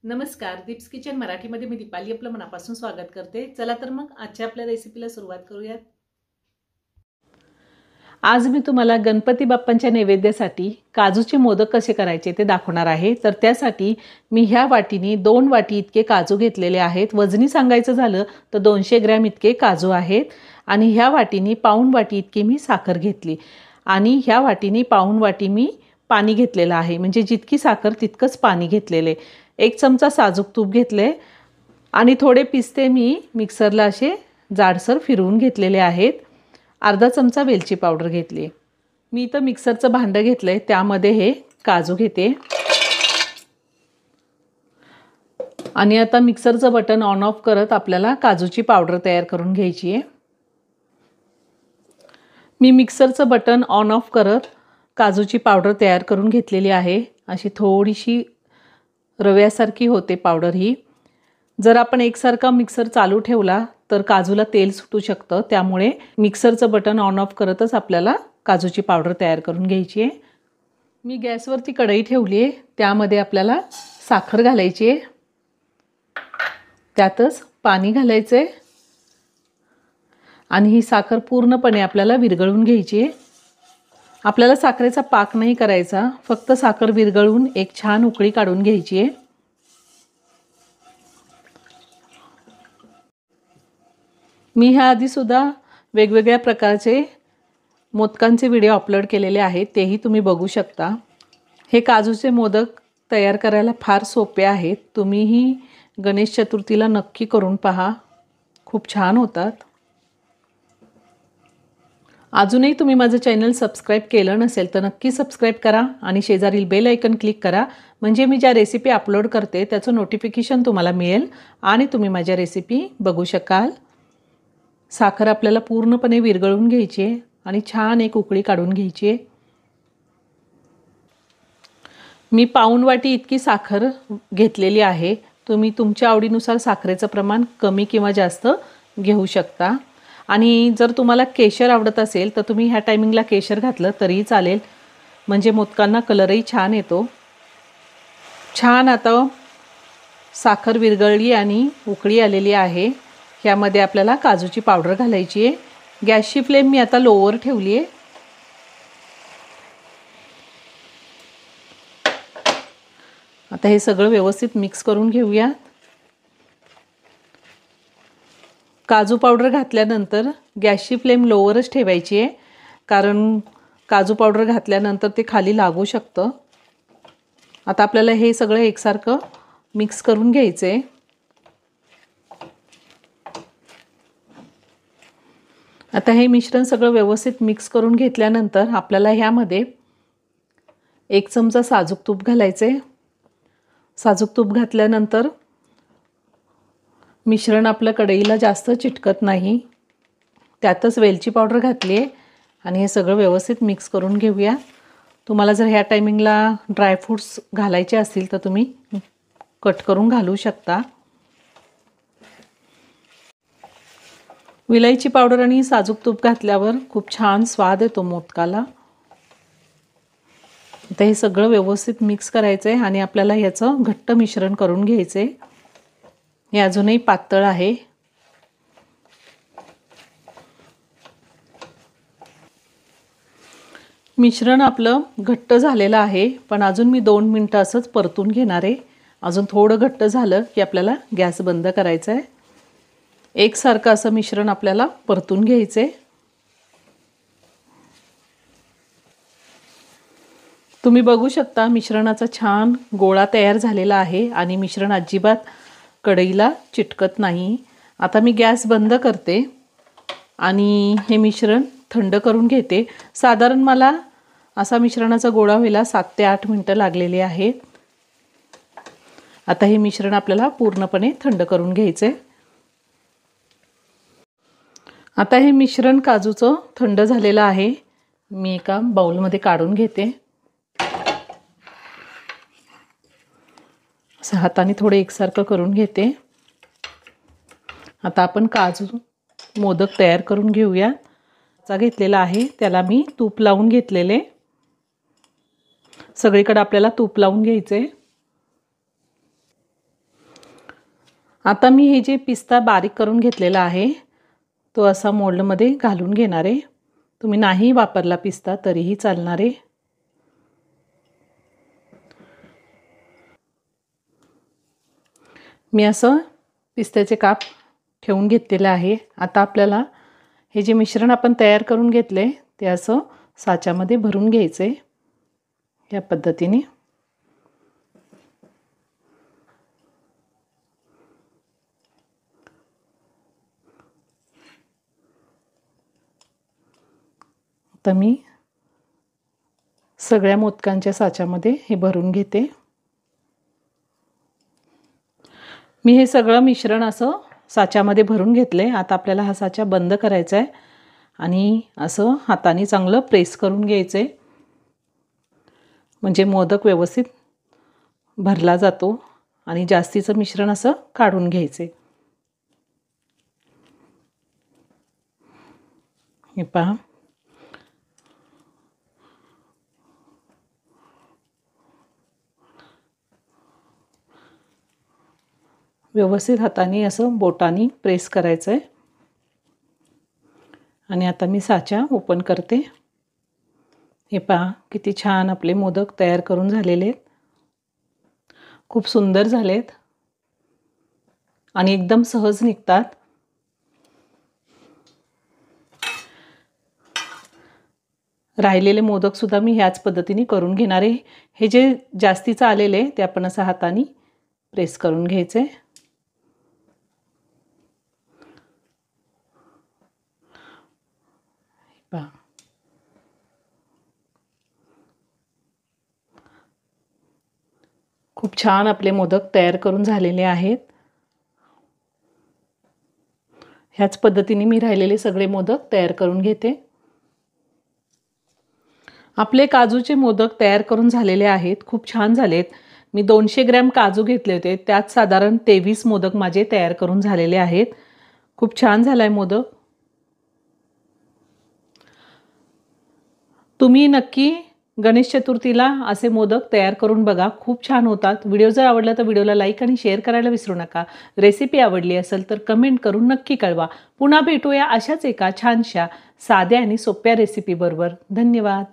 नमस्कार, दीप्स किचन मराठीमध्ये मी दीपाली आपलं मनापासून स्वागत करते। चला तर मग आजच्या आपल्या रेसिपीला सुरुवात करूयात। आज मी तुम्हाला गणपती बाप्पांच्या नैवेद्यासाठी काजूचे मोदक कसे करायचे ते दाखवणार आहे। तर त्यासाठी मी ह्या वाटीने 2 वाटी इतके काजू घेतलेले आहेत। वजनी सांगायचं झालं तर 200 ग्रॅम इतके काजू आहेत आणि ह्या वाटीने पाऊण वाटी इतकी मी साखर घेतली आणि ह्या वाटीने पाऊण वाटी मी पाणी घेतलेलं आहे। म्हणजे जितकी साखर तितकंच पाणी घेतलेले। 1 चमचा साजूक तूप घेतले आणि थोडे पिस्ते मी मिक्सरला असे जाडसर फिरवून घेतलेले आहेत। अर्धा चमचा वेलची पावडर घेतली। मी इथं मिक्सरचं भांडं घेतलंय, त्यामध्ये हे काजू घेते आणि आता मिक्सरचं बटन ऑन ऑफ करत आपल्याला काजूची पावडर तयार करून घ्यायची आहे। मी मिक्सरचं बटन ऑन ऑफ करत काजूची पावडर तयार करून घेतलेली आहे। अशी थोडीशी रव्यासारखी होते पावडर ही। जर आपण एकसारखा मिक्सर चालू ठेवला तर काजूला तेल सुटू शकतं, त्यामुळे मिक्सरचं बटन ऑन ऑफ करतच आपल्याला काजूची पावडर तयार करून घ्यायची आहे। मी गॅसवरती कढई ठेवली आहे, त्यामध्ये आपल्याला साखर घालायची आहे, त्यातच पाणी घालायचं आहे आणि ही साखर पूर्णपणे आपल्याला विरघळून घ्यायची आहे। आपल्याला साखरेचा पाक नाही करायचा, फक्त साखर विरघळून एक छान उकळी काढून घ्यायची आहे। मी ह्या आधी सुद्धा वेगवेगळ्या प्रकारचे मोदकांचे व्हिडिओ अपलोड केलेले आहेत, तेही तुम्ही बघू शकता। हे काजूचे मोदक तयार करायला फार सोपे आहेत। तुम्हीही गणेश चतुर्थीला नक्की करून पहा, खूप छान होतात। अजूनही तुम्ही माझं चॅनल सबस्क्राईब केलं नसेल तर नक्की सबस्क्राईब करा आणि शेजारील बेल आयकन क्लिक करा, म्हणजे मी ज्या रेसिपी अपलोड करते त्याचं नोटिफिकेशन तुम्हाला मिळेल आणि तुम्ही माझ्या रेसिपी बघू शकाल। साखर आपल्याला पूर्णपणे विरघळून घ्यायची आहे आणि छान एक उकळी काढून घ्यायची आहे। मी पाऊण वाटी इतकी साखर घेतलेली आहे। तुम्ही तुमच्या आवडीनुसार साखरेचं प्रमाण कमी किंवा जास्त घेऊ शकता आणि जर तुम्हाला केशर आवडत असेल तर तुम्ही ह्या टायमिंगला केशर घातलं तरीही चालेल, म्हणजे मोदकांना कलरही छान येतो। छान आता साखर विरघळली आणि उकळी आलेली आहे। ह्यामध्ये आपल्याला काजूची पावडर घालायची आहे। गॅसची फ्लेम मी आता लोवर ठेवली आहे। आता हे सगळं व्यवस्थित मिक्स करून घेऊया। काजू पावडर घातल्यानंतर गॅसची फ्लेम लोवरच ठेवायची आहे, कारण काजू पावडर घातल्यानंतर ते खाली लागू शकतं। आता आपल्याला हे सगळं एकसारखं मिक्स करून घ्यायचं आहे। आता हे मिश्रण सगळं व्यवस्थित मिक्स करून घेतल्यानंतर आपल्याला ह्यामध्ये 1 चमचा साजूक तूप घालायचे। साजूक तूप घातल्यानंतर मिश्रण आपल्या कढईला जास्त चिटकत नाही, त्यातच वेलची पावडर घातली आहे आणि हे सगळं व्यवस्थित मिक्स करून घेऊया। तुम्हाला जर ह्या टायमिंगला ड्रायफ्रूट्स घालायचे असतील तर तुम्ही कट करून घालू शकता। विलायची पावडर आणि साजूक तूप घातल्यावर खूप छान स्वाद येतो मोदकाला। आता हे सगळं व्यवस्थित मिक्स करायचं आहे आणि आपल्याला ह्याचं घट्ट मिश्रण करून घ्यायचं आहे। हे अजूनही पातळ आहे। मिश्रण आपलं घट्ट झालेलं आहे, पण अजून मी 2 मिनिटं असंच परतून घेणार आहे। अजून थोडं घट्ट झालं की आपल्याला गॅस बंद करायचा आहे। एकसारखं असं मिश्रण आपल्याला परतून घ्यायचं आहे। तुम्ही बघू शकता मिश्रणाचा छान गोळा तयार झालेला आहे आणि मिश्रण अजिबात कढईला चिटकत नाही। आता मी गॅस बंद करते आणि हे मिश्रण थंड करून घेते। साधारण मला असा मिश्रणाचा गोळा व्हायला 7 ते 8 मिनिटं लागलेली आहेत। आता हे मिश्रण आपल्याला पूर्णपणे थंड करून घ्यायचे। आता हे मिश्रण काजूचं थंड झालेलं आहे। मी एका बाउलमध्ये काढून घेते। असं हाताने थोडे एकसारखं करून घेते। आता आपण काजू मोदक तयार करून घेऊया। घेतलेला आहे त्याला मी तूप लावून घेतलेले। सगळीकडे आपल्याला तूप लावून घ्यायचे। आता मी हे जे पिस्ता बारीक करून घेतलेला आहे तो असा मोल्डमध्ये घालून घेणार आहे. तुम्ही नाही वापरला पिस्ता तरीही चालणार आहे. मी असं पिस्त्याचे काप ठेवून घेतलेले आहे. आता आपल्याला हे जे मिश्रण आपण तयार करून घेतले ते असं साच्यामध्ये भरून घ्यायचे या पद्धतीने. आता मी सगळ्या मोदकांच्या साच्यामध्ये हे भरून घेते. मी हे सगळं मिश्रण असं साच्यामध्ये भरून घेतले. आता आपल्याला हा साचा बंद करायचा आहे आणि असं हाताने चांगलं प्रेस करून घ्यायचं आहे, म्हणजे मोदक व्यवस्थित भरला जातो आणि जास्तीचं मिश्रण असं काढून घ्यायचं आहे. हे पहा, व्यवस्थित हाताने असं बोटाने प्रेस करायचं आहे. आणि आता मी साचा ओपन करते. हे पहा किती छान आपले मोदक तयार करून झालेले आहेत. खूप सुंदर झालेत आणि एकदम सहज निघतात. राहिलेले मोदक सुद्धा मी ह्याच पद्धतीने करून घेणार आहे. हे जे जास्तीचं आलेले ते आपण असं हाताने प्रेस करून घ्यायचे. पहा, खूप छान आपले मोदक तयार करून झालेले आहेत. ह्याच पद्धतीने मी राहिलेले सगळे मोदक तयार करून घेते. आपले काजूचे मोदक तयार करून झालेले आहेत. खूप छान झालेत. मी 200 ग्रॅम काजू घेतले होते, त्यात साधारण 23 मोदक माझे तयार करून झालेले आहेत. खूप छान झालाय मोदक. तुम्ही नक्की गणेश चतुर्थीला असे मोदक तयार करून बघा, खूप छान होतात. व्हिडिओ जर आवडला तर व्हिडिओला लाईक आणि शेअर करायला विसरू नका. रेसिपी आवडली असेल तर कमेंट करून नक्की कळवा. पुन्हा भेटूया अशाच एका छानशा साध्या आणि सोप्या रेसिपी बरोबर. धन्यवाद.